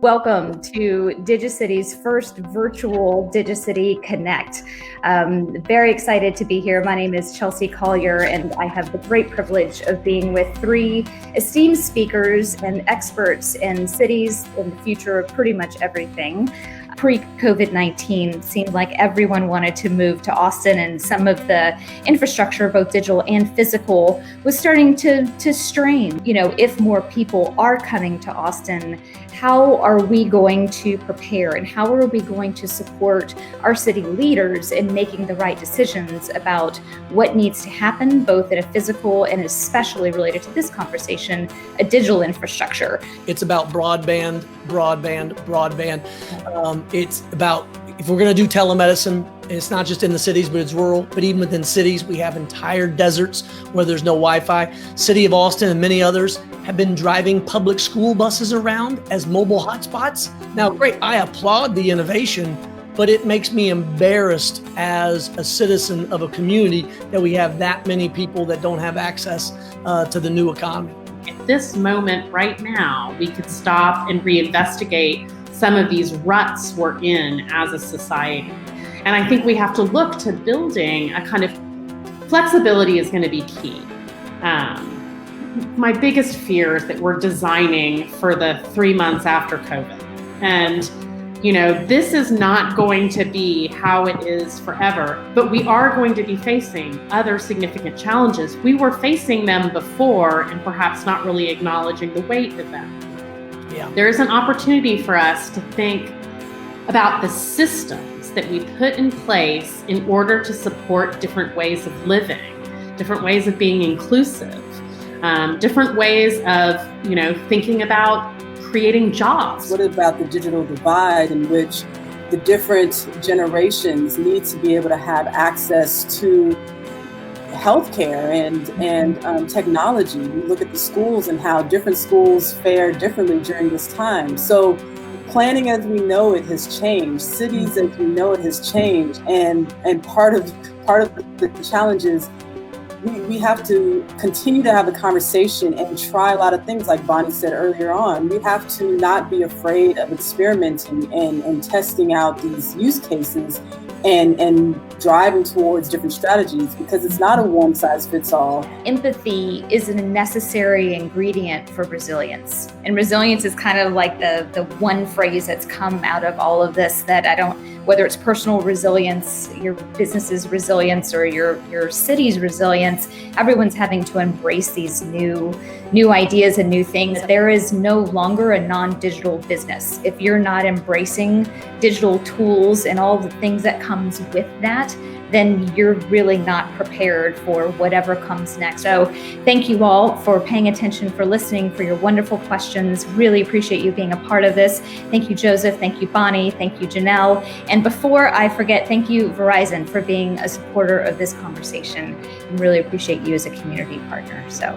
Welcome to Digi.City's first virtual Digi.City Connect. Very excited to be here. My name is Chelsea Collier, and I have the great privilege of being with three esteemed speakers and experts in cities in the future of pretty much everything. Pre-COVID-19 seemed like everyone wanted to move to Austin, and some of the infrastructure, both digital and physical, was starting to strain. If more people are coming to Austin, how are we going to prepare and how are we going to support our city leaders in making the right decisions about what needs to happen, both in a physical and especially related to this conversation, a digital infrastructure? It's about broadband. It's about, if we're going to do telemedicine, it's not just in the cities, but it's rural. But even within cities, we have entire deserts where there's no Wi-Fi. City of Austin and many others have been driving public school buses around as mobile hotspots. Now, great, I applaud the innovation, but it makes me embarrassed as a citizen of a community that we have that many people that don't have access to the new economy. At this moment right now, we could stop and reinvestigate some of these ruts we're in as a society. And I think we have to look to building a kind of flexibility is going to be key. My biggest fear is that we're designing for the 3 months after COVID. And, this is not going to be how it is forever, but we are going to be facing other significant challenges. We were facing them before and perhaps not really acknowledging the weight of them. Yeah. There is an opportunity for us to think about the systems that we put in place in order to support different ways of living, different ways of being inclusive, different ways of, thinking about creating jobs. What about the digital divide in which the different generations need to be able to have access to healthcare and technology? We look at the schools and how different schools fare differently during this time. So planning as we know it has changed. Cities as we know it has changed. And part of the challenge is we have to continue to have the conversation and try a lot of things, like Bonnie said earlier on. We have to not be afraid of experimenting and testing out these use cases and driving towards different strategies, because it's not a one-size-fits-all. Empathy is a necessary ingredient for resilience. And resilience is kind of like the one phrase that's come out of all of this that whether it's personal resilience, your business's resilience, or your city's resilience, everyone's having to embrace these new ideas and new things. There is no longer a non-digital business. If you're not embracing digital tools and all the things that comes with that, then you're really not prepared for whatever comes next. So thank you all for paying attention, for listening, for your wonderful questions. Really appreciate you being a part of this. Thank you, Joseph. Thank you, Bonnie. Thank you, Janelle. And before I forget, thank you, Verizon, for being a supporter of this conversation. And really appreciate you as a community partner. So